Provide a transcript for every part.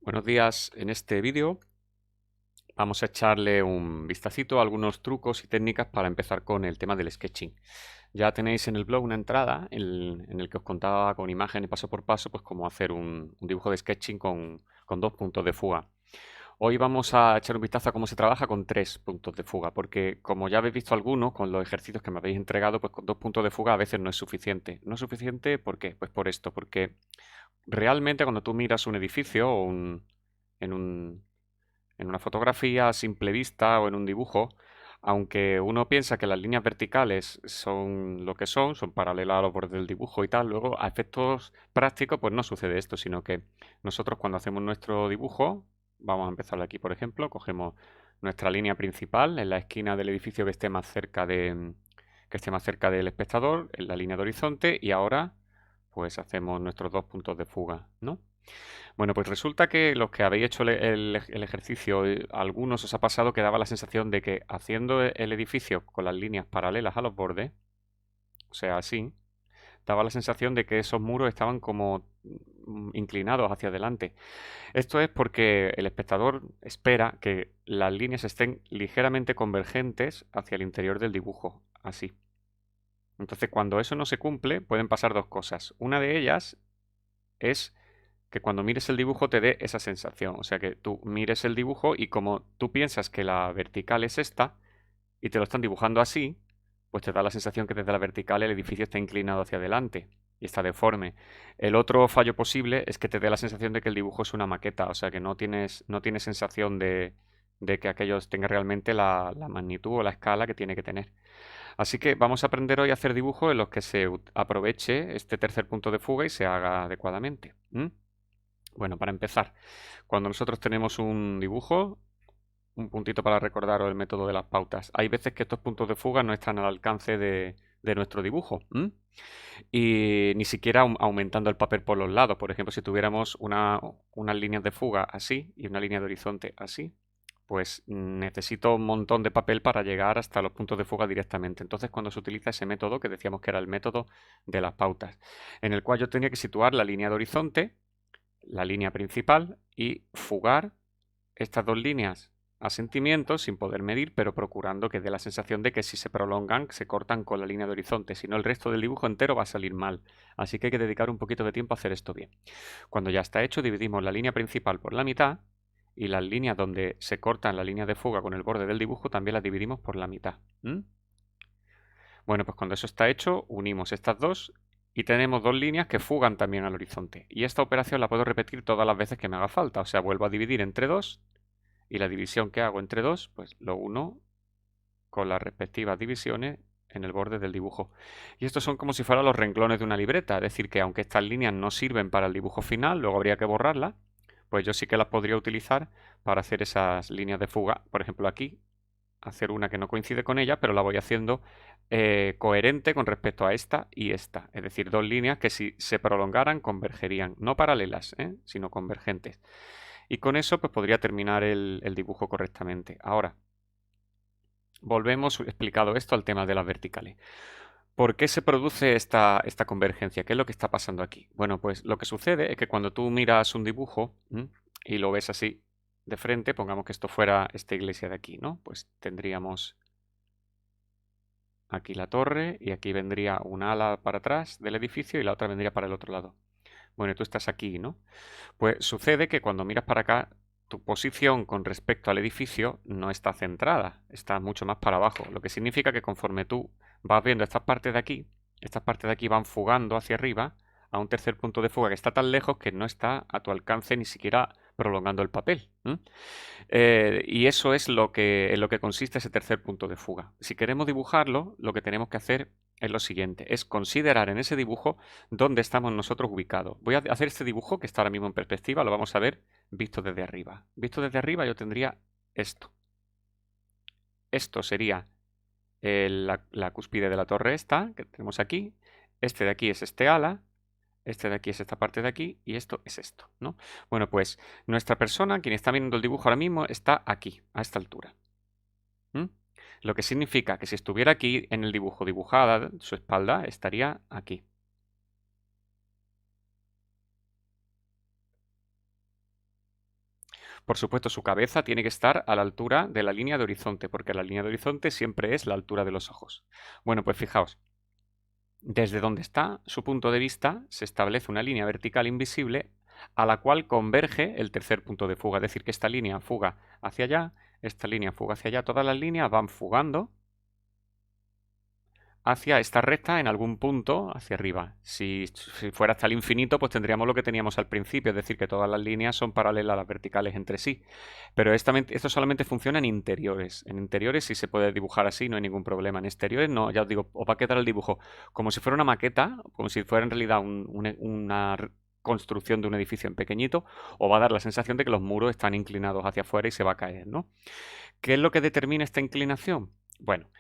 Buenos días, en este vídeo vamos a echarle un vistacito a algunos trucos y técnicas para empezar con el tema del sketching. Ya tenéis en el blog una entrada en el que os contaba con imágenes paso por paso pues cómo hacer un dibujo de sketching con 2 puntos de fuga. Hoy vamos a echar un vistazo a cómo se trabaja con 3 puntos de fuga, porque como ya habéis visto algunos con los ejercicios que me habéis entregado, pues con 2 puntos de fuga a veces no es suficiente. ¿No es suficiente? ¿Por qué? Pues por esto, porque realmente cuando tú miras un edificio o en un, en una fotografía a simple vista o en un dibujo, aunque uno piensa que las líneas verticales son lo que son paralelas a los bordes del dibujo y tal, luego a efectos prácticos pues no sucede esto, sino que nosotros cuando hacemos nuestro dibujo, vamos a empezar aquí por ejemplo, cogemos nuestra línea principal en la esquina del edificio que esté más cerca que esté más cerca del espectador, en la línea de horizonte, y ahora pues hacemos nuestros 2 puntos de fuga, ¿no? Bueno, pues resulta que los que habéis hecho el ejercicio, algunos os ha pasado que daba la sensación de que haciendo el edificio con las líneas paralelas a los bordes, o sea, así, daba la sensación de que esos muros estaban como inclinados hacia adelante. Esto es porque el espectador espera que las líneas estén ligeramente convergentes hacia el interior del dibujo, así. Entonces, cuando eso no se cumple, pueden pasar dos cosas. Una de ellas es que cuando mires el dibujo te dé esa sensación. O sea, que tú mires el dibujo y como tú piensas que la vertical es esta y te lo están dibujando así, pues te da la sensación que desde la vertical el edificio está inclinado hacia adelante y está deforme. El otro fallo posible es que te dé la sensación de que el dibujo es una maqueta, o sea, que no tienes sensación de que aquello tenga realmente la magnitud o la escala que tiene que tener. Así que vamos a aprender hoy a hacer dibujos en los que se aproveche este tercer punto de fuga y se haga adecuadamente. Bueno, para empezar, cuando nosotros tenemos un dibujo, un puntito para recordaros el método de las pautas. Hay veces que estos puntos de fuga no están al alcance de nuestro dibujo. Y ni siquiera aumentando el papel por los lados. Por ejemplo, si tuviéramos unas líneas de fuga así y una línea de horizonte así, pues necesito un montón de papel para llegar hasta los puntos de fuga directamente. Entonces, cuando se utiliza ese método, que decíamos que era el método de las pautas, en el cual yo tenía que situar la línea de horizonte, la línea principal, y fugar estas dos líneas a sentimientos sin poder medir, pero procurando que dé la sensación de que si se prolongan, se cortan con la línea de horizonte, si no el resto del dibujo entero va a salir mal. Así que hay que dedicar un poquito de tiempo a hacer esto bien. Cuando ya está hecho, dividimos la línea principal por la mitad y las líneas donde se cortan la línea de fuga con el borde del dibujo también las dividimos por la mitad. Bueno, pues cuando eso está hecho, unimos estas dos y tenemos dos líneas que fugan también al horizonte. Y esta operación la puedo repetir todas las veces que me haga falta. O sea, vuelvo a dividir entre dos y la división que hago entre dos, pues lo uno con las respectivas divisiones en el borde del dibujo. Y estos son como si fueran los renglones de una libreta, es decir, que aunque estas líneas no sirven para el dibujo final, luego habría que borrarlas, pues yo sí que las podría utilizar para hacer esas líneas de fuga. Por ejemplo, aquí, hacer una que no coincide con ella, pero la voy haciendo coherente con respecto a esta y esta. Es decir, dos líneas que si se prolongaran convergerían, no paralelas, sino convergentes. Y con eso pues podría terminar el dibujo correctamente. Ahora, volvemos, explicado esto, al tema de las verticales. ¿Por qué se produce esta convergencia? ¿Qué es lo que está pasando aquí? Bueno, pues lo que sucede es que cuando tú miras un dibujo y lo ves así de frente, pongamos que esto fuera esta iglesia de aquí, ¿no? Pues tendríamos aquí la torre y aquí vendría una ala para atrás del edificio y la otra vendría para el otro lado. Bueno, y tú estás aquí, ¿no? Pues sucede que cuando miras para acá, tu posición con respecto al edificio no está centrada, está mucho más para abajo, lo que significa que conforme tú vas viendo estas partes de aquí van fugando hacia arriba a un tercer punto de fuga que está tan lejos que no está a tu alcance ni siquiera prolongando el papel. Y eso es en lo que consiste ese tercer punto de fuga. Si queremos dibujarlo, lo que tenemos que hacer es lo siguiente, es considerar en ese dibujo dónde estamos nosotros ubicados. Voy a hacer este dibujo que está ahora mismo en perspectiva, lo vamos a ver visto desde arriba. Visto desde arriba yo tendría esto. Esto sería la cúspide de la torre esta, que tenemos aquí. Este de aquí es este ala, este de aquí es esta parte de aquí y esto es esto, ¿no? Bueno, pues nuestra persona, quien está viendo el dibujo ahora mismo, está aquí, a esta altura. Lo que significa que si estuviera aquí en el dibujo dibujada, su espalda estaría aquí. Por supuesto, su cabeza tiene que estar a la altura de la línea de horizonte, porque la línea de horizonte siempre es la altura de los ojos. Bueno, pues fijaos, desde donde está su punto de vista se establece una línea vertical invisible a la cual converge el tercer punto de fuga. Es decir, que esta línea fuga hacia allá, esta línea fuga hacia allá, todas las líneas van fugando hacia esta recta en algún punto hacia arriba. Si fuera hasta el infinito, pues tendríamos lo que teníamos al principio, es decir, que todas las líneas son paralelas a las verticales entre sí. Pero esto solamente funciona en interiores. En interiores sí se puede dibujar así, no hay ningún problema. En exteriores no, ya os digo, os va a quedar el dibujo como si fuera una maqueta, como si fuera en realidad una construcción de un edificio en pequeñito, o va a dar la sensación de que los muros están inclinados hacia afuera y se va a caer, ¿no? ¿Qué es lo que determina esta inclinación? Bueno,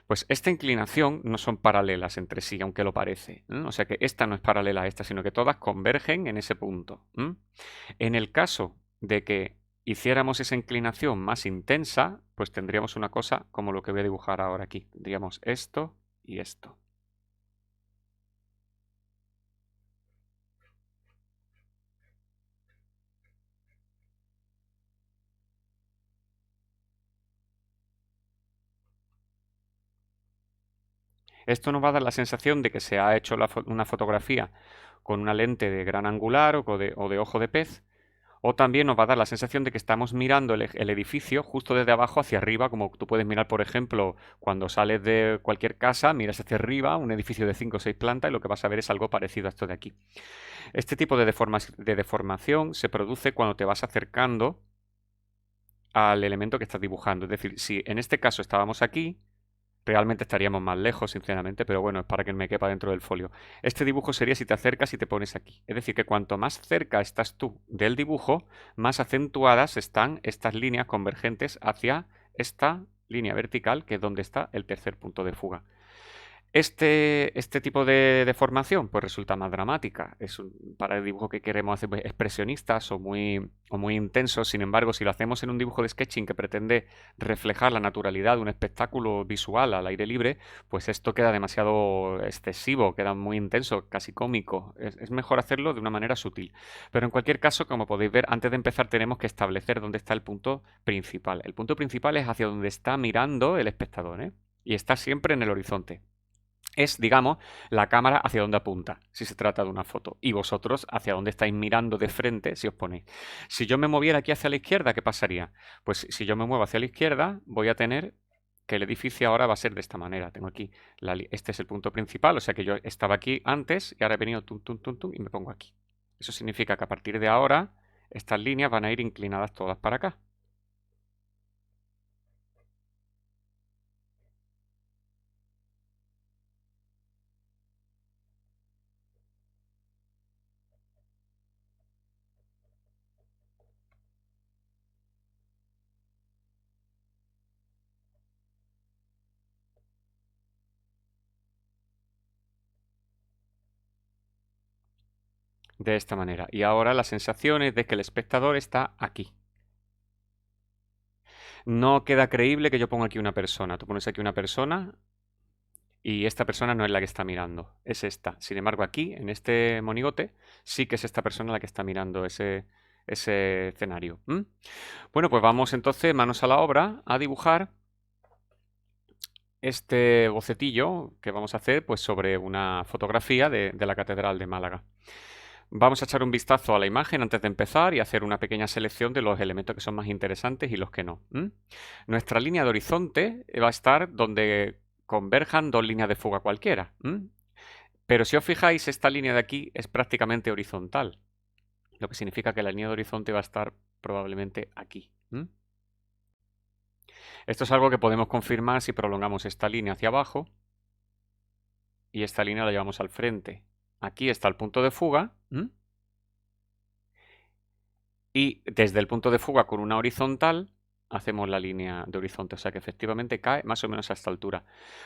pues esta inclinación no son paralelas entre sí, aunque lo parece. O sea que esta no es paralela a esta, sino que todas convergen en ese punto. En el caso de que hiciéramos esa inclinación más intensa, pues tendríamos una cosa como lo que voy a dibujar ahora aquí. Tendríamos esto y esto. Esto nos va a dar la sensación de que se ha hecho una fotografía con una lente de gran angular o de ojo de pez, o también nos va a dar la sensación de que estamos mirando el edificio justo desde abajo hacia arriba, como tú puedes mirar, por ejemplo, cuando sales de cualquier casa, miras hacia arriba, un edificio de 5 o 6 plantas, y lo que vas a ver es algo parecido a esto de aquí. Este tipo de deformación se produce cuando te vas acercando al elemento que estás dibujando. Es decir, si en este caso estábamos aquí, realmente estaríamos más lejos, sinceramente, pero bueno, es para que me quepa dentro del folio. Este dibujo sería si te acercas y te pones aquí. Es decir, que cuanto más cerca estás tú del dibujo, más acentuadas están estas líneas convergentes hacia esta línea vertical, que es donde está el tercer punto de fuga. Este tipo de deformación pues resulta más dramática. Para el dibujo que queremos hacer expresionistas o muy intensos. Sin embargo, si lo hacemos en un dibujo de sketching que pretende reflejar la naturalidad de un espectáculo visual al aire libre, pues esto queda demasiado excesivo, queda muy intenso, casi cómico. Es mejor hacerlo de una manera sutil. Pero en cualquier caso, como podéis ver, antes de empezar tenemos que establecer dónde está el punto principal. El punto principal es hacia donde está mirando el espectador, ¿eh? Y está siempre en el horizonte. Es, digamos, la cámara hacia donde apunta, si se trata de una foto. Y vosotros hacia donde estáis mirando de frente, si os ponéis. Si yo me moviera aquí hacia la izquierda, ¿qué pasaría? Pues si yo me muevo hacia la izquierda, voy a tener que el edificio ahora va a ser de esta manera. Tengo aquí, este es el punto principal, o sea que yo estaba aquí antes y ahora he venido tum, tum, tum, tum, y me pongo aquí. Eso significa que a partir de ahora, estas líneas van a ir inclinadas todas para acá. De esta manera. Y ahora la sensación es de que el espectador está aquí. No queda creíble que yo ponga aquí una persona. Tú pones aquí una persona y esta persona no es la que está mirando, es esta. Sin embargo, aquí, en este monigote, sí que es esta persona la que está mirando ese escenario. Bueno, pues vamos entonces, manos a la obra, a dibujar este bocetillo que vamos a hacer pues, sobre una fotografía de la Catedral de Málaga. Vamos a echar un vistazo a la imagen antes de empezar y hacer una pequeña selección de los elementos que son más interesantes y los que no. Nuestra línea de horizonte va a estar donde converjan dos líneas de fuga cualquiera. Pero si os fijáis, esta línea de aquí es prácticamente horizontal, lo que significa que la línea de horizonte va a estar probablemente aquí. Esto es algo que podemos confirmar si prolongamos esta línea hacia abajo y esta línea la llevamos al frente. Aquí está el punto de fuga. Y desde el punto de fuga con una horizontal hacemos la línea de horizonte, o sea que efectivamente cae más o menos a esta altura.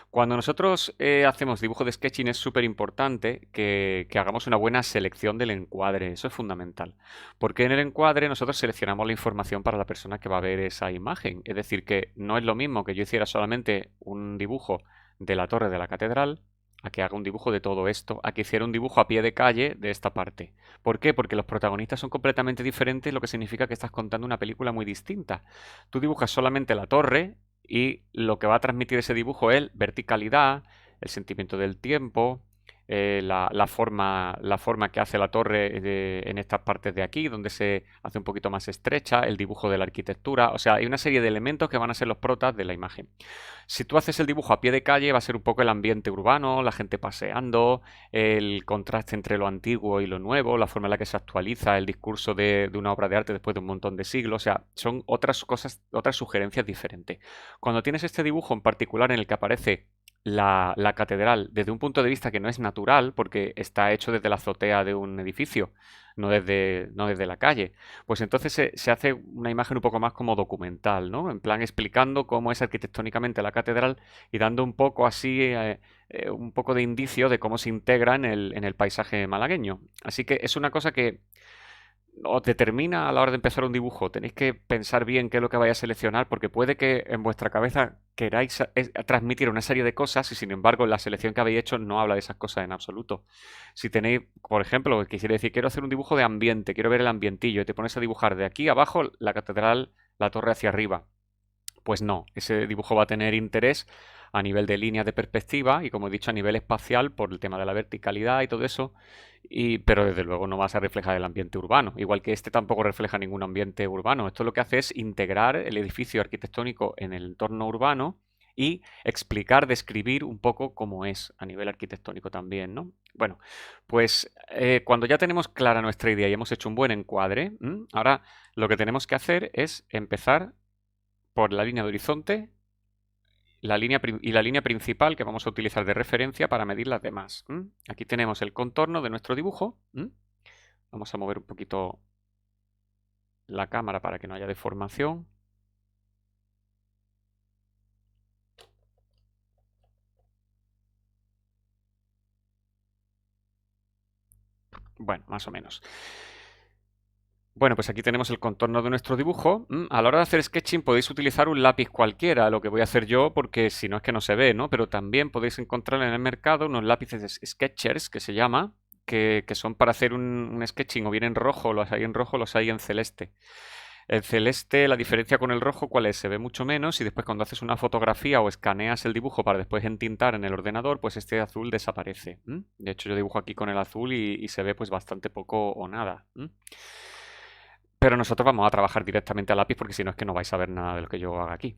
Cuando nosotros hacemos dibujo de sketching es súper importante que hagamos una buena selección del encuadre, eso es fundamental, porque en el encuadre nosotros seleccionamos la información para la persona que va a ver esa imagen, es decir que no es lo mismo que yo hiciera solamente un dibujo de la torre de la catedral a que haga un dibujo de todo esto, a que hiciera un dibujo a pie de calle de esta parte. ¿Por qué? Porque los protagonistas son completamente diferentes, lo que significa que estás contando una película muy distinta. Tú dibujas solamente la torre y lo que va a transmitir ese dibujo es verticalidad, el sentimiento del tiempo, la forma que hace la torre en estas partes de aquí, donde se hace un poquito más estrecha, el dibujo de la arquitectura. O sea, hay una serie de elementos que van a ser los protas de la imagen. Si tú haces el dibujo a pie de calle, va a ser un poco el ambiente urbano, la gente paseando, el contraste entre lo antiguo y lo nuevo, la forma en la que se actualiza el discurso de una obra de arte después de un montón de siglos. O sea, son otras cosas, otras sugerencias diferentes. Cuando tienes este dibujo en particular en el que aparece la catedral desde un punto de vista que no es natural, porque está hecho desde la azotea de un edificio, no desde la calle, pues entonces se hace una imagen un poco más como documental, ¿no? En plan explicando cómo es arquitectónicamente la catedral y dando un poco así, un poco de indicio de cómo se integra en el paisaje malagueño. Así que es una cosa que os determina a la hora de empezar un dibujo. Tenéis que pensar bien qué es lo que vais a seleccionar, porque puede que en vuestra cabeza queráis transmitir una serie de cosas y sin embargo la selección que habéis hecho no habla de esas cosas en absoluto. Si tenéis, por ejemplo, quisiera decir, quiero hacer un dibujo de ambiente, quiero ver el ambientillo, y te pones a dibujar de aquí abajo la catedral, la torre hacia arriba. Pues no, ese dibujo va a tener interés a nivel de línea de perspectiva y, como he dicho, a nivel espacial por el tema de la verticalidad y todo eso, pero desde luego no vas a reflejar el ambiente urbano, igual que este tampoco refleja ningún ambiente urbano. Esto lo que hace es integrar el edificio arquitectónico en el entorno urbano y explicar, describir un poco cómo es a nivel arquitectónico también, ¿no? Bueno, pues cuando ya tenemos clara nuestra idea y hemos hecho un buen encuadre, ahora lo que tenemos que hacer es empezar por la línea de horizonte y la línea principal que vamos a utilizar de referencia para medir las demás. Aquí tenemos el contorno de nuestro dibujo. Vamos a mover un poquito la cámara para que no haya deformación. Bueno, más o menos. Bueno, pues aquí tenemos el contorno de nuestro dibujo. A la hora de hacer sketching podéis utilizar un lápiz cualquiera, lo que voy a hacer yo, porque si no es que no se ve, ¿no? Pero también podéis encontrar en el mercado unos lápices Sketchers, que se llama, que son para hacer un sketching o bien en rojo, los hay en rojo, los hay en celeste. El celeste, la diferencia con el rojo, ¿cuál es? Se ve mucho menos y después cuando haces una fotografía o escaneas el dibujo para después entintar en el ordenador, pues este azul desaparece. De hecho, yo dibujo aquí con el azul y se ve pues bastante poco o nada. Pero nosotros vamos a trabajar directamente a lápiz porque si no es que no vais a ver nada de lo que yo haga aquí.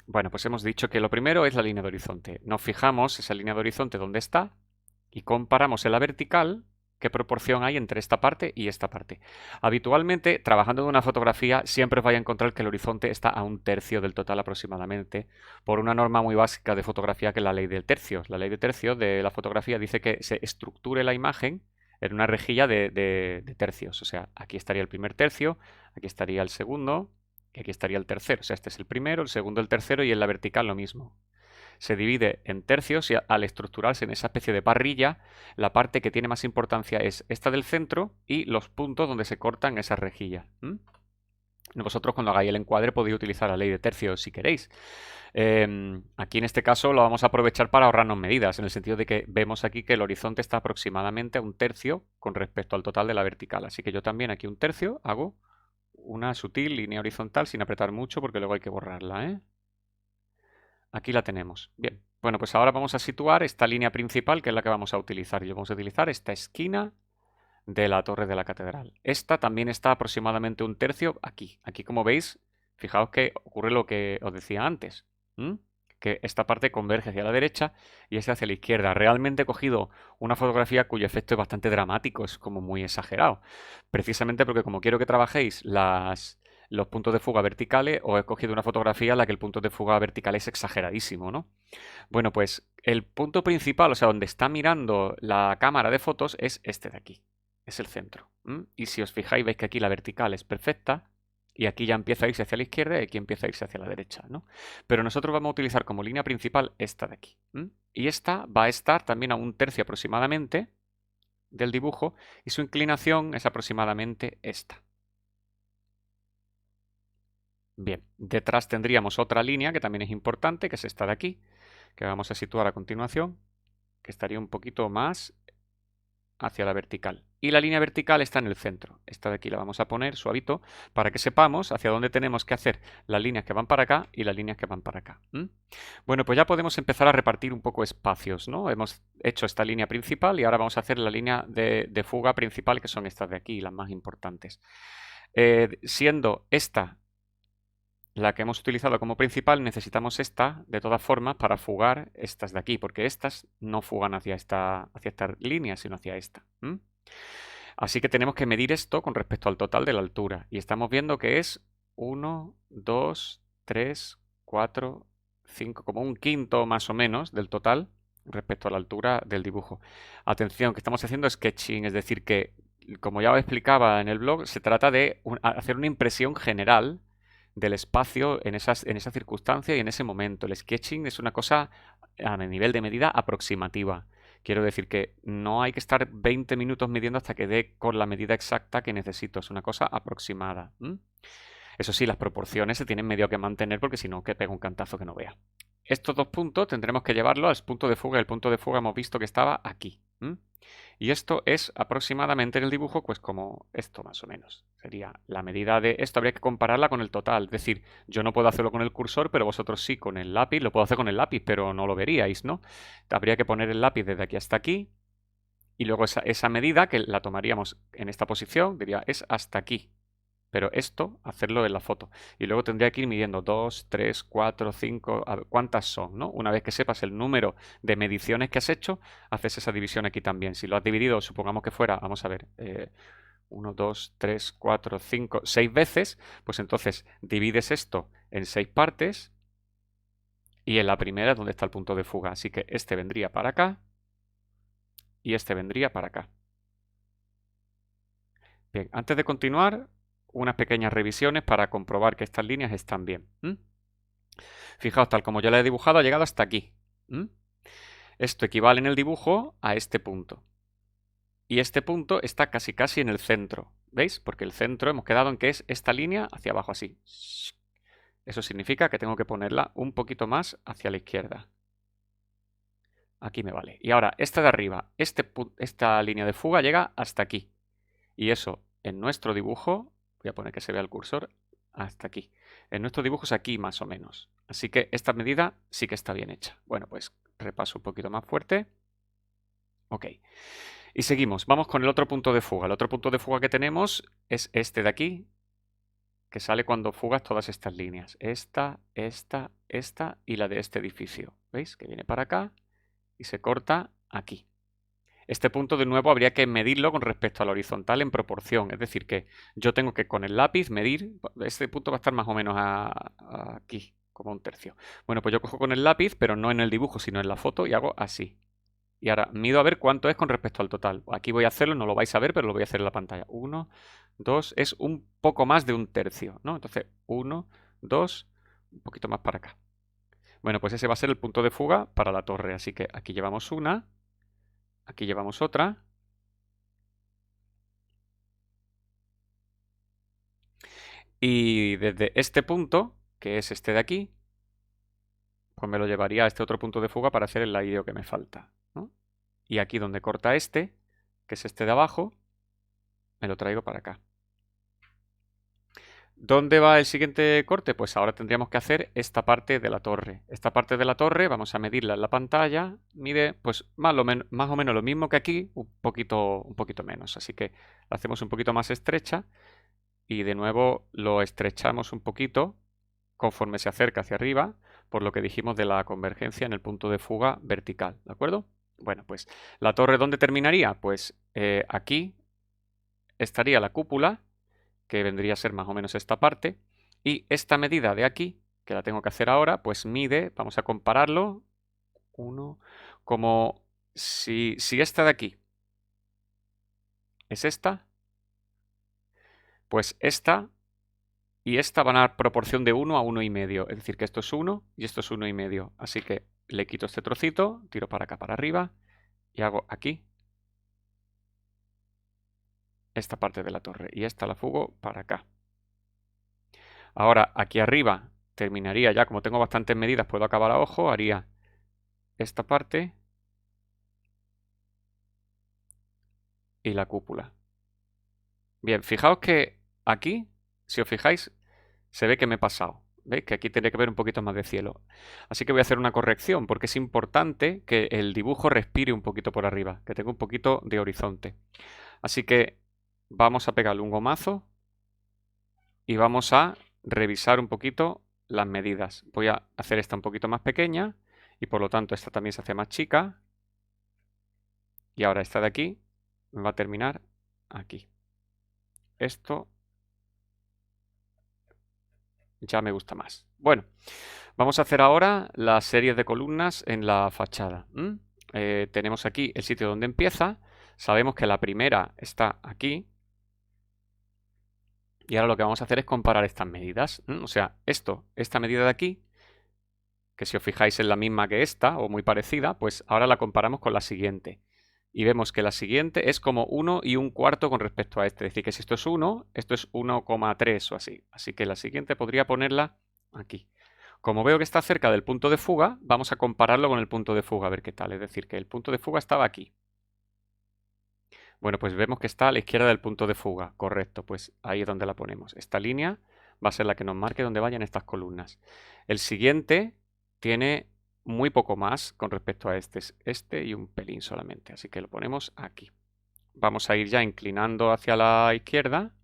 Bueno, pues hemos dicho que lo primero es la línea de horizonte. Nos fijamos esa línea de horizonte dónde está y comparamos en la vertical qué proporción hay entre esta parte y esta parte. Habitualmente, trabajando en una fotografía, siempre os vais a encontrar que el horizonte está a 1/3 del total aproximadamente, por una norma muy básica de fotografía que es la ley del tercio. La ley de tercios de la fotografía dice que se estructure la imagen en una rejilla de tercios. O sea, aquí estaría el primer tercio, aquí estaría el segundo y aquí estaría el tercero. O sea, este es el primero, el segundo, el tercero y en la vertical lo mismo. Se divide en tercios y al estructurarse en esa especie de parrilla, la parte que tiene más importancia es esta del centro y los puntos donde se cortan esas rejillas. Vosotros cuando hagáis el encuadre podéis utilizar la ley de tercios si queréis. Aquí en este caso lo vamos a aprovechar para ahorrarnos medidas, en el sentido de que vemos aquí que el horizonte está aproximadamente a 1/3 con respecto al total de la vertical. Así que yo también aquí 1/3 hago una sutil línea horizontal sin apretar mucho porque luego hay que borrarla, Aquí la tenemos. Bien. Bueno, pues ahora vamos a situar esta línea principal que es la que vamos a utilizar. Y vamos a utilizar esta esquina de la torre de la catedral. Esta también está aproximadamente 1/3 aquí. Aquí, como veis, fijaos que ocurre lo que os decía antes. Que esta parte converge hacia la derecha y esta hacia la izquierda. Realmente he cogido una fotografía cuyo efecto es bastante dramático, es como muy exagerado. Precisamente porque como quiero que trabajéis los puntos de fuga verticales, os he cogido una fotografía en la que el punto de fuga vertical es exageradísimo, ¿no? Bueno, pues el punto principal, o sea, donde está mirando la cámara de fotos, es este de aquí. Es el centro. Y si os fijáis, veis que aquí la vertical es perfecta y aquí ya empieza a irse hacia la izquierda y aquí empieza a irse hacia la derecha, ¿no? Pero nosotros vamos a utilizar como línea principal esta de aquí. Y esta va a estar también a 1/3 aproximadamente del dibujo y su inclinación es aproximadamente esta. Bien, detrás tendríamos otra línea que también es importante, que es esta de aquí, que vamos a situar a continuación. que estaría un poquito más hacia la vertical. Y la línea vertical está en el centro. Esta de aquí la vamos a poner suavito para que sepamos hacia dónde tenemos que hacer las líneas que van para acá y las líneas que van para acá. Bueno, pues ya podemos empezar a repartir un poco espacios, ¿no? Hemos hecho esta línea principal y ahora vamos a hacer la línea de fuga principal, que son estas de aquí, las más importantes. Siendo esta la que hemos utilizado como principal, necesitamos esta, de todas formas, para fugar estas de aquí, porque estas no fugan hacia esta línea, sino hacia esta. Así que tenemos que medir esto con respecto al total de la altura. Y estamos viendo que es 1, 2, 3, 4, 5, como un quinto más o menos del total respecto a la altura del dibujo. Atención, que estamos haciendo sketching, es decir, que, como ya os explicaba en el blog, se trata de hacer una impresión general del espacio en esa circunstancia y en ese momento. El sketching es una cosa a nivel de medida aproximativa. Quiero decir que no hay que estar 20 minutos midiendo hasta que dé con la medida exacta que necesito. Es una cosa aproximada. Eso sí, las proporciones se tienen medio que mantener porque si no, que pega un cantazo que no vea. Estos dos puntos tendremos que llevarlo al punto de fuga. El punto de fuga hemos visto que estaba aquí. Y esto es aproximadamente en el dibujo, pues como esto más o menos. Sería la medida de esto, habría que compararla con el total. Es decir, yo no puedo hacerlo con el cursor, pero vosotros sí con el lápiz. Lo puedo hacer con el lápiz, pero no lo veríais, ¿no? Habría que poner el lápiz desde aquí hasta aquí. Y luego esa medida, que la tomaríamos en esta posición, diría, es hasta aquí. Pero esto, hacerlo en la foto. Y luego tendría que ir midiendo 2, 3, 4, 5, a ver, ¿cuántas son? ¿No? Una vez que sepas el número de mediciones que has hecho, haces esa división aquí también. Si lo has dividido, supongamos que fuera, vamos a ver, 1, 2, 3, 4, 5, 6 veces, pues entonces divides esto en 6 partes y en la primera es donde está el punto de fuga. Así que este vendría para acá y este vendría para acá. Bien, antes de continuar, unas pequeñas revisiones para comprobar que estas líneas están bien. Fijaos, tal como yo la he dibujado, ha llegado hasta aquí. Esto equivale en el dibujo a este punto. Y este punto está casi casi en el centro. ¿Veis? Porque el centro hemos quedado en que es esta línea hacia abajo así. Eso significa que tengo que ponerla un poquito más hacia la izquierda. Aquí me vale. Y ahora, esta de arriba, esta línea de fuga llega hasta aquí. Y eso, en nuestro dibujo, voy a poner que se vea el cursor, hasta aquí. En nuestro dibujo es aquí más o menos. Así que esta medida sí que está bien hecha. Bueno, pues repaso un poquito más fuerte. Ok. Y seguimos. Vamos con el otro punto de fuga. El otro punto de fuga que tenemos es este de aquí, que sale cuando fugas todas estas líneas. Esta y la de este edificio. ¿Veis? Que viene para acá y se corta aquí. Este punto de nuevo habría que medirlo con respecto a la horizontal en proporción. Es decir, que yo tengo que con el lápiz medir, este punto va a estar más o menos aquí, como un tercio. Bueno, pues yo cojo con el lápiz, pero no en el dibujo, sino en la foto y hago así. Y ahora mido a ver cuánto es con respecto al total. Aquí voy a hacerlo, no lo vais a ver, pero lo voy a hacer en la pantalla. 1, 2, es un poco más de un tercio, ¿no? Entonces, 1, 2, un poquito más para acá. Bueno, pues ese va a ser el punto de fuga para la torre. Así que aquí llevamos una. Aquí llevamos otra. Y desde este punto, que es este de aquí, pues me lo llevaría a este otro punto de fuga para hacer el ladillo que me falta, ¿no? Y aquí donde corta este, que es este de abajo, me lo traigo para acá. ¿Dónde va el siguiente corte? Pues ahora tendríamos que hacer esta parte de la torre. Esta parte de la torre, vamos a medirla en la pantalla, mide pues más o menos lo mismo que aquí, un poquito menos. Así que la hacemos un poquito más estrecha y de nuevo lo estrechamos un poquito conforme se acerca hacia arriba, por lo que dijimos de la convergencia en el punto de fuga vertical, ¿de acuerdo? Bueno, pues la torre, ¿dónde terminaría? Pues aquí estaría la cúpula, que vendría a ser más o menos esta parte, y esta medida de aquí, que la tengo que hacer ahora, pues mide, vamos a compararlo, como si esta de aquí es esta, pues esta y esta van a dar proporción de 1 a 1,5. Es decir, que esto es 1 y esto es 1,5. Así que le quito este trocito, tiro para acá, para arriba y hago aquí esta parte de la torre. Y esta la fugo para acá. Ahora, aquí arriba terminaría ya, como tengo bastantes medidas, puedo acabar a ojo, haría esta parte y la cúpula. Bien, fijaos que aquí, si os fijáis, se ve que me he pasado. ¿Veis? Que aquí tiene que haber un poquito más de cielo. Así que voy a hacer una corrección, porque es importante que el dibujo respire un poquito por arriba, que tenga un poquito de horizonte. Así que vamos a pegarle un gomazo y vamos a revisar un poquito las medidas. Voy a hacer esta un poquito más pequeña y por lo tanto esta también se hace más chica. Y ahora esta de aquí me va a terminar aquí. Esto ya me gusta más. Bueno, vamos a hacer ahora las series de columnas en la fachada. Tenemos aquí el sitio donde empieza. Sabemos que la primera está aquí. Y ahora lo que vamos a hacer es comparar estas medidas. O sea, esta medida de aquí, que si os fijáis es la misma que esta, o muy parecida, pues ahora la comparamos con la siguiente. Y vemos que la siguiente es como 1 1/4 con respecto a este. Es decir, que si esto es 1, esto es 1,3 o así. Así que la siguiente podría ponerla aquí. Como veo que está cerca del punto de fuga, vamos a compararlo con el punto de fuga, a ver qué tal. Es decir, que el punto de fuga estaba aquí. Bueno, pues vemos que está a la izquierda del punto de fuga. Correcto, pues ahí es donde la ponemos. Esta línea va a ser la que nos marque dónde vayan estas columnas. El siguiente tiene muy poco más con respecto a este. Es este y un pelín solamente. Así que lo ponemos aquí. Vamos a ir ya inclinando hacia la izquierda.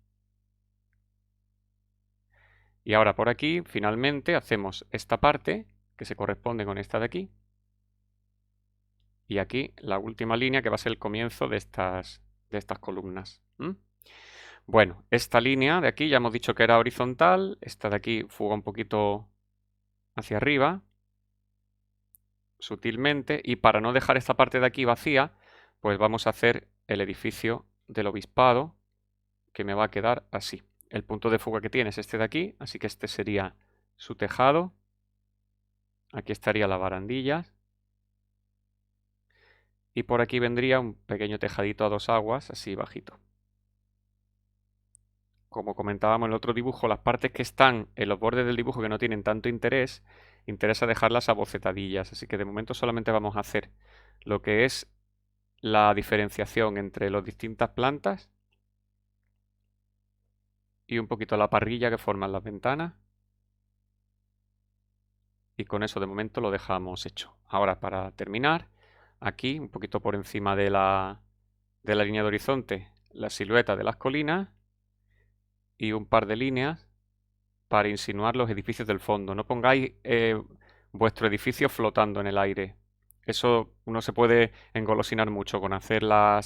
Y ahora por aquí, finalmente, hacemos esta parte que se corresponde con esta de aquí. Y aquí la última línea que va a ser el comienzo de estas columnas. Bueno, esta línea de aquí ya hemos dicho que era horizontal. Esta de aquí fuga un poquito hacia arriba, sutilmente. Y para no dejar esta parte de aquí vacía, pues vamos a hacer el edificio del obispado, que me va a quedar así. El punto de fuga que tiene es este de aquí, así que este sería su tejado. Aquí estaría la barandilla. Y por aquí vendría un pequeño tejadito a 2 aguas, así bajito. Como comentábamos en el otro dibujo, las partes que están en los bordes del dibujo que no tienen tanto interés, interesa dejarlas abocetadillas. Así que de momento solamente vamos a hacer lo que es la diferenciación entre las distintas plantas y un poquito la parrilla que forman las ventanas. Y con eso de momento lo dejamos hecho. Ahora para terminar, aquí un poquito por encima de la línea de horizonte, la silueta de las colinas y un par de líneas para insinuar los edificios del fondo. No pongáis vuestro edificio flotando en el aire. Eso uno se puede engolosinar mucho con hacer la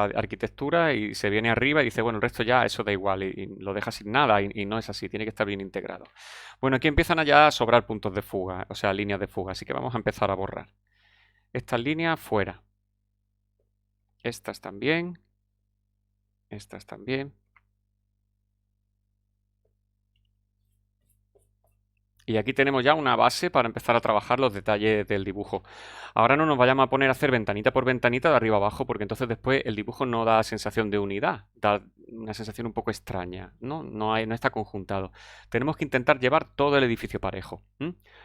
arquitectura y se viene arriba y dice, bueno, el resto ya eso da igual y lo deja sin nada y no es así, tiene que estar bien integrado. Bueno, aquí empiezan allá a sobrar puntos de fuga, o sea, líneas de fuga, así que vamos a empezar a borrar. Estas líneas fuera. Estas también. Estas también. Y aquí tenemos ya una base para empezar a trabajar los detalles del dibujo. Ahora no nos vayamos a poner a hacer ventanita por ventanita de arriba abajo, porque entonces después el dibujo no da sensación de unidad, da una sensación un poco extraña, no está conjuntado. Tenemos que intentar llevar todo el edificio parejo.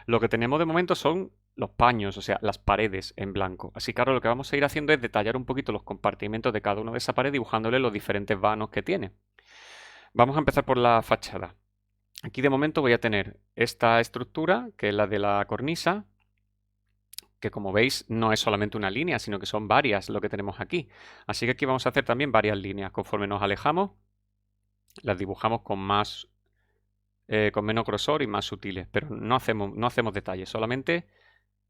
Lo que tenemos de momento son los paños, o sea, las paredes en blanco. Así que ahora lo que vamos a ir haciendo es detallar un poquito los compartimentos de cada una de esas paredes, dibujándole los diferentes vanos que tiene. Vamos a empezar por la fachada. Aquí de momento voy a tener esta estructura, que es la de la cornisa, que como veis no es solamente una línea, sino que son varias lo que tenemos aquí. Así que aquí vamos a hacer también varias líneas. Conforme nos alejamos, las dibujamos con menos grosor y más sutiles, pero no hacemos detalles, solamente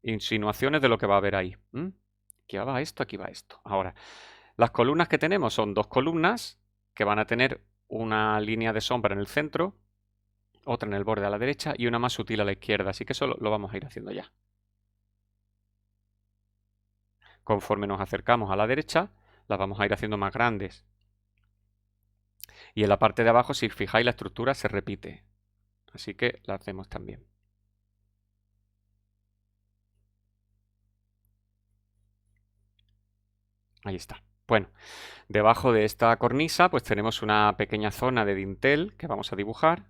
insinuaciones de lo que va a haber ahí. Aquí va esto, aquí va esto. Ahora, las columnas que tenemos son 2 columnas que van a tener una línea de sombra en el centro, otra en el borde a la derecha y una más sutil a la izquierda, así que eso lo vamos a ir haciendo ya. Conforme nos acercamos a la derecha, las vamos a ir haciendo más grandes. Y en la parte de abajo, si fijáis, la estructura se repite. Así que la hacemos también. Ahí está. Bueno, debajo de esta cornisa pues tenemos una pequeña zona de dintel que vamos a dibujar.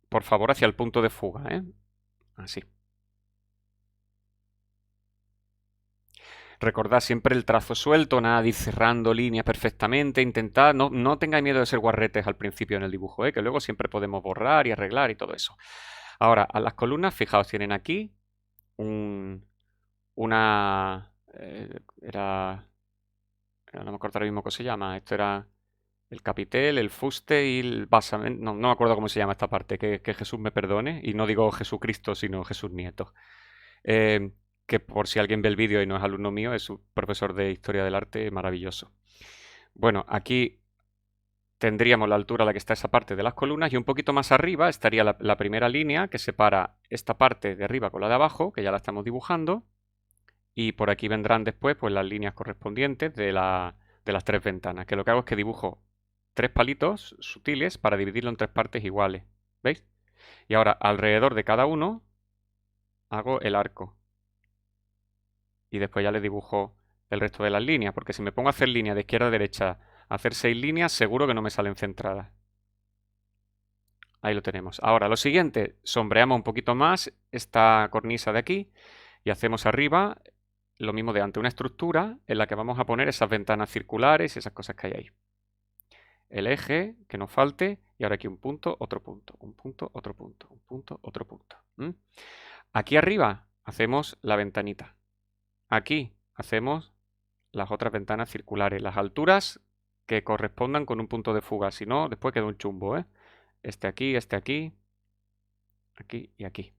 Por favor, hacia el punto de fuga, Así. Recordad siempre el trazo suelto, nada de ir cerrando líneas perfectamente. Intentad, no tengáis miedo de ser guarretes al principio en el dibujo, que luego siempre podemos borrar y arreglar y todo eso. Ahora, a las columnas, fijaos, tienen aquí una... no me acuerdo ahora mismo cómo se llama. Esto era el capitel, el fuste y el basamento. No me acuerdo cómo se llama esta parte, que Jesús me perdone. Y no digo Jesucristo, sino Jesús Nieto. Que por si alguien ve el vídeo y no es alumno mío, es un profesor de Historia del Arte maravilloso. Bueno, aquí tendríamos la altura a la que está esa parte de las columnas y un poquito más arriba estaría la primera línea que separa esta parte de arriba con la de abajo, que ya la estamos dibujando, y por aquí vendrán después pues, las líneas correspondientes de las tres ventanas, que lo que hago es que dibujo tres palitos sutiles para dividirlo en tres partes iguales, ¿veis? Y ahora alrededor de cada uno hago el arco. Y después ya le dibujo el resto de las líneas, porque si me pongo a hacer líneas de izquierda a derecha, a hacer 6 líneas, seguro que no me salen centradas. Ahí lo tenemos. Ahora, lo siguiente, sombreamos un poquito más esta cornisa de aquí y hacemos arriba lo mismo de antes, una estructura en la que vamos a poner esas ventanas circulares y esas cosas que hay ahí. El eje, que no falte, y ahora aquí un punto, otro punto, un punto, otro punto, un punto, otro punto. Aquí arriba hacemos la ventanita. Aquí hacemos las otras ventanas circulares, las alturas que correspondan con un punto de fuga, si no, después queda un chumbo, este aquí y aquí.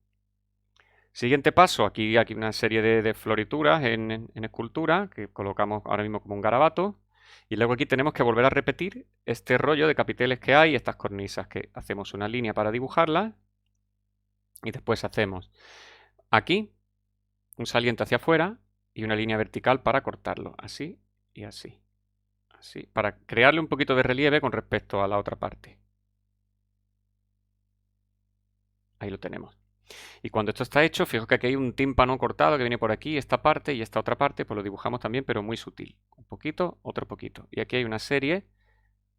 Siguiente paso, aquí una serie de florituras en escultura que colocamos ahora mismo como un garabato. Y luego aquí tenemos que volver a repetir este rollo de capiteles que hay, estas cornisas, que hacemos una línea para dibujarlas. Y después hacemos aquí un saliente hacia afuera y una línea vertical para cortarlo, así y así. Así, para crearle un poquito de relieve con respecto a la otra parte. Ahí lo tenemos. Y cuando esto está hecho, fijo que aquí hay un tímpano cortado que viene por aquí, esta parte y esta otra parte, pues lo dibujamos también, pero muy sutil. Un poquito, otro poquito. Y aquí hay una serie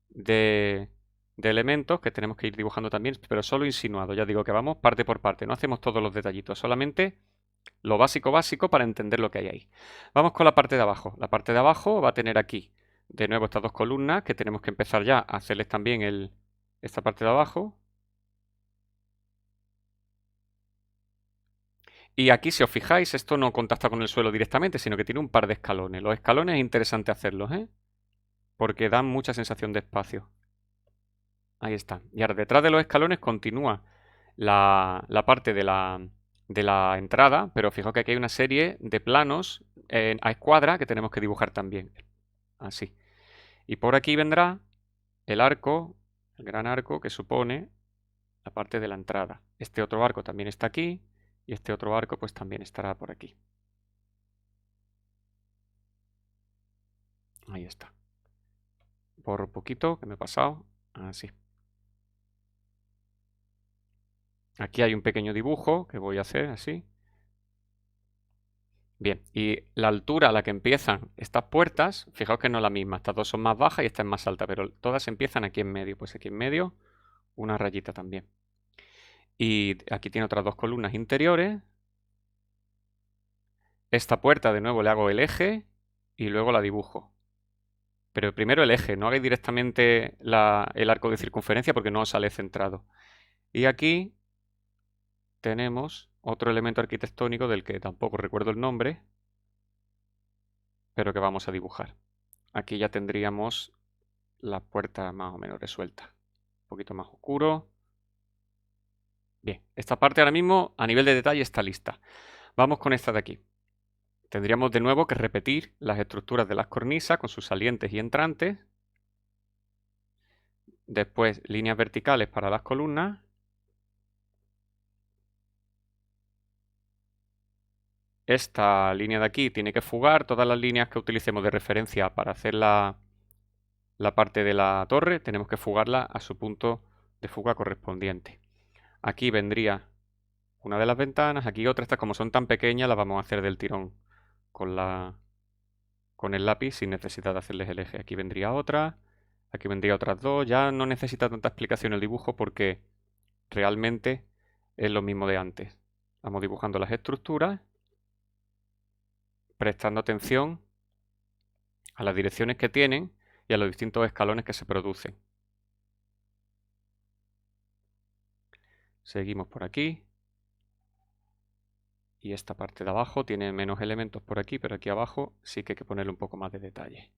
de elementos que tenemos que ir dibujando también, pero solo insinuado. Ya digo que vamos parte por parte, no hacemos todos los detallitos, solamente lo básico para entender lo que hay ahí. Vamos con la parte de abajo. La parte de abajo va a tener aquí, de nuevo, estas dos columnas que tenemos que empezar ya a hacerles también esta parte de abajo. Y aquí, si os fijáis, esto no contacta con el suelo directamente, sino que tiene un par de escalones. Los escalones es interesante hacerlos, porque dan mucha sensación de espacio. Ahí está. Y ahora, detrás de los escalones continúa la parte de la entrada, pero fijaos que aquí hay una serie de planos a escuadra que tenemos que dibujar también. Así. Y por aquí vendrá el arco, el gran arco que supone la parte de la entrada. Este otro arco también está aquí y este otro arco pues también estará por aquí. Ahí está. Borro un poquito, que me he pasado. Así. Aquí hay un pequeño dibujo que voy a hacer así. Bien, y la altura a la que empiezan estas puertas, fijaos que no es la misma. Estas dos son más bajas y esta es más alta, pero todas empiezan aquí en medio. Pues aquí en medio una rayita también. Y aquí tiene otras dos columnas interiores. Esta puerta de nuevo le hago el eje y luego la dibujo. Pero primero el eje, no hagáis directamente el arco de circunferencia porque no os sale centrado. Y aquí tenemos otro elemento arquitectónico del que tampoco recuerdo el nombre, pero que vamos a dibujar. Aquí ya tendríamos la puerta más o menos resuelta. Un poquito más oscuro. Bien, esta parte ahora mismo a nivel de detalle está lista. Vamos con esta de aquí. Tendríamos de nuevo que repetir las estructuras de las cornisas con sus salientes y entrantes. Después líneas verticales para las columnas. Esta línea de aquí tiene que fugar. Todas las líneas que utilicemos de referencia para hacer la parte de la torre, tenemos que fugarla a su punto de fuga correspondiente. Aquí vendría una de las ventanas, aquí otra. Estas, como son tan pequeñas, las vamos a hacer del tirón con el lápiz sin necesidad de hacerles el eje. Aquí vendría otra, aquí vendría otras dos. Ya no necesita tanta explicación el dibujo porque realmente es lo mismo de antes. Vamos dibujando las estructuras prestando atención a las direcciones que tienen y a los distintos escalones que se producen. Seguimos por aquí. Y esta parte de abajo tiene menos elementos por aquí, pero aquí abajo sí que hay que ponerle un poco más de detalle.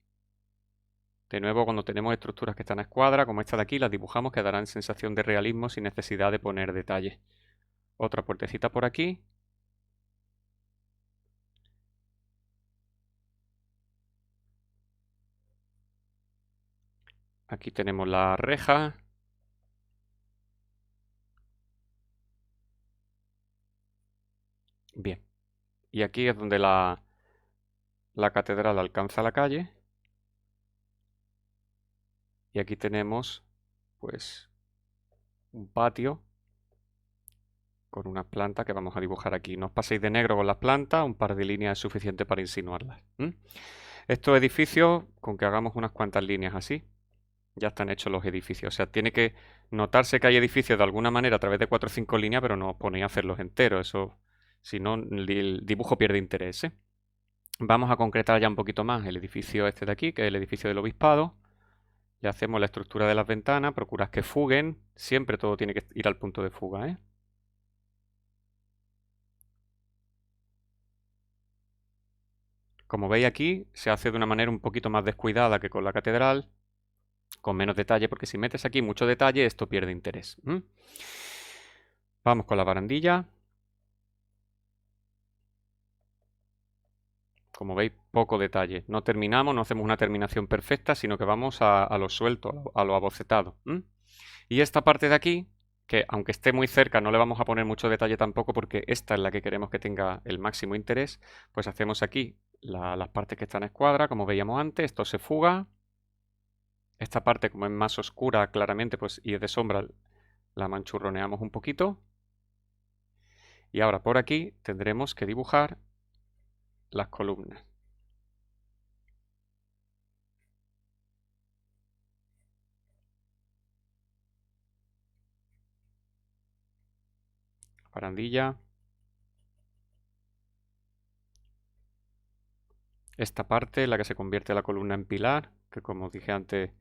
De nuevo, cuando tenemos estructuras que están a escuadra, como esta de aquí, las dibujamos que darán sensación de realismo sin necesidad de poner detalle. Otra puertecita por aquí. Aquí tenemos la reja. Bien. Y aquí es donde la catedral alcanza la calle. Y aquí tenemos, pues, un patio con unas plantas que vamos a dibujar aquí. No os paséis de negro con las plantas, un par de líneas es suficiente para insinuarlas. Estos edificios, con que hagamos unas cuantas líneas así, ya están hechos los edificios. O sea, tiene que notarse que hay edificios de alguna manera a través de 4 o 5 líneas, pero no os ponéis a hacerlos enteros. Eso, si no, el dibujo pierde interés, ¿eh? Vamos a concretar ya un poquito más el edificio este de aquí, que es el edificio del obispado. Ya hacemos la estructura de las ventanas, procurad que fuguen. Siempre todo tiene que ir al punto de fuga, ¿eh? Como veis aquí, se hace de una manera un poquito más descuidada que con la catedral, con menos detalle, porque si metes aquí mucho detalle, esto pierde interés. Vamos con la barandilla. Como veis, poco detalle. No terminamos, no hacemos una terminación perfecta, sino que vamos a lo suelto, a lo abocetado. Y esta parte de aquí, que aunque esté muy cerca, no le vamos a poner mucho detalle tampoco, porque esta es la que queremos que tenga el máximo interés, pues hacemos aquí las partes que están a escuadra, como veíamos antes, esto se fuga. Esta parte, como es más oscura claramente, pues y es de sombra, la manchurroneamos un poquito. Y ahora por aquí tendremos que dibujar las columnas. Barandilla. Esta parte, la que se convierte la columna en pilar, que como dije antes,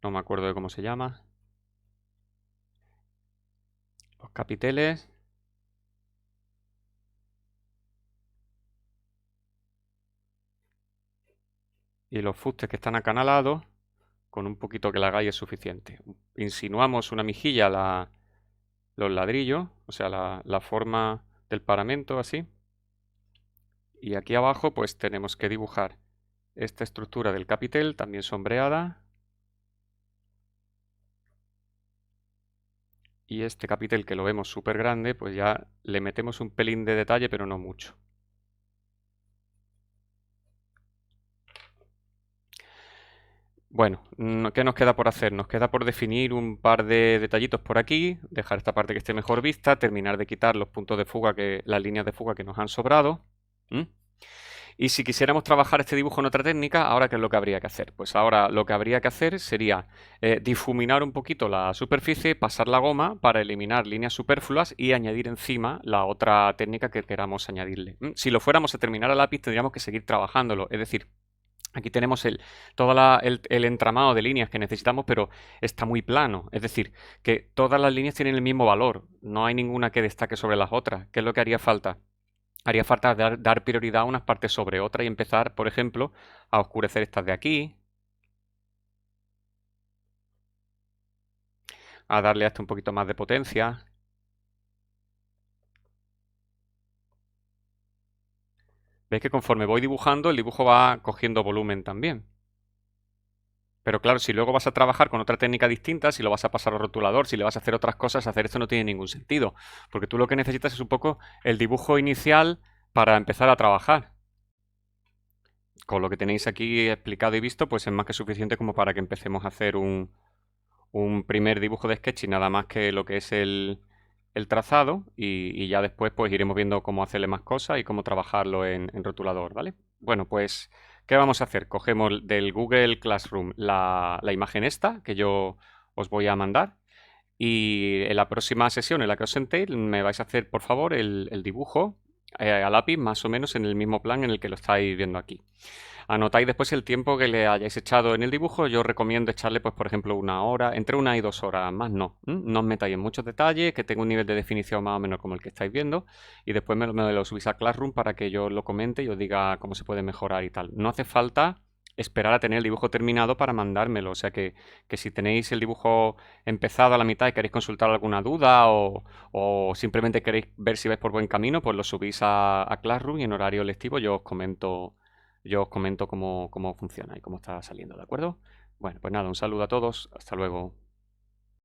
no me acuerdo de cómo se llama. Los capiteles. Y los fustes que están acanalados, con un poquito que la hagáis es suficiente. Insinuamos una mejilla los ladrillos, o sea, la forma del paramento así. Y aquí abajo pues tenemos que dibujar esta estructura del capitel, también sombreada. Y este capitel que lo vemos súper grande, pues ya le metemos un pelín de detalle, pero no mucho. Bueno, ¿qué nos queda por hacer? Nos queda por definir un par de detallitos por aquí, dejar esta parte que esté mejor vista, terminar de quitar los puntos de fuga, las líneas de fuga que nos han sobrado. Y si quisiéramos trabajar este dibujo en otra técnica, ¿ahora qué es lo que habría que hacer? Pues ahora lo que habría que hacer sería difuminar un poquito la superficie, pasar la goma para eliminar líneas superfluas y añadir encima la otra técnica que queramos añadirle. Si lo fuéramos a terminar a lápiz, tendríamos que seguir trabajándolo, es decir, aquí tenemos todo el entramado de líneas que necesitamos, pero está muy plano. Es decir, que todas las líneas tienen el mismo valor. No hay ninguna que destaque sobre las otras. ¿Qué es lo que haría falta? Haría falta dar prioridad a unas partes sobre otras y empezar, por ejemplo, a oscurecer estas de aquí. A darle hasta un poquito más de potencia. ¿Veis que conforme voy dibujando, el dibujo va cogiendo volumen también? Pero claro, si luego vas a trabajar con otra técnica distinta, si lo vas a pasar al rotulador, si le vas a hacer otras cosas, hacer esto no tiene ningún sentido. Porque tú lo que necesitas es un poco el dibujo inicial para empezar a trabajar. Con lo que tenéis aquí explicado y visto, pues es más que suficiente como para que empecemos a hacer un primer dibujo de sketch y nada más que lo que es el trazado y ya después pues iremos viendo cómo hacerle más cosas y cómo trabajarlo en rotulador, ¿vale? Bueno, pues, ¿qué vamos a hacer? Cogemos del Google Classroom la imagen esta que yo os voy a mandar y en la próxima sesión en la que os sentéis me vais a hacer, por favor, el dibujo a lápiz, más o menos en el mismo plan en el que lo estáis viendo aquí. Anotáis después el tiempo que le hayáis echado en el dibujo. Yo os recomiendo echarle, pues, por ejemplo, 1 hora, entre 1 y 2 horas, más no. No os metáis en muchos detalles, que tenga un nivel de definición más o menos como el que estáis viendo, y después me lo subís a Classroom para que yo lo comente y os diga cómo se puede mejorar y tal. No hace falta esperar a tener el dibujo terminado para mandármelo. O sea que si tenéis el dibujo empezado a la mitad y queréis consultar alguna duda o simplemente queréis ver si vais por buen camino, pues lo subís a Classroom y en horario lectivo yo os comento cómo funciona y cómo está saliendo, ¿de acuerdo? Bueno, pues nada, un saludo a todos, hasta luego.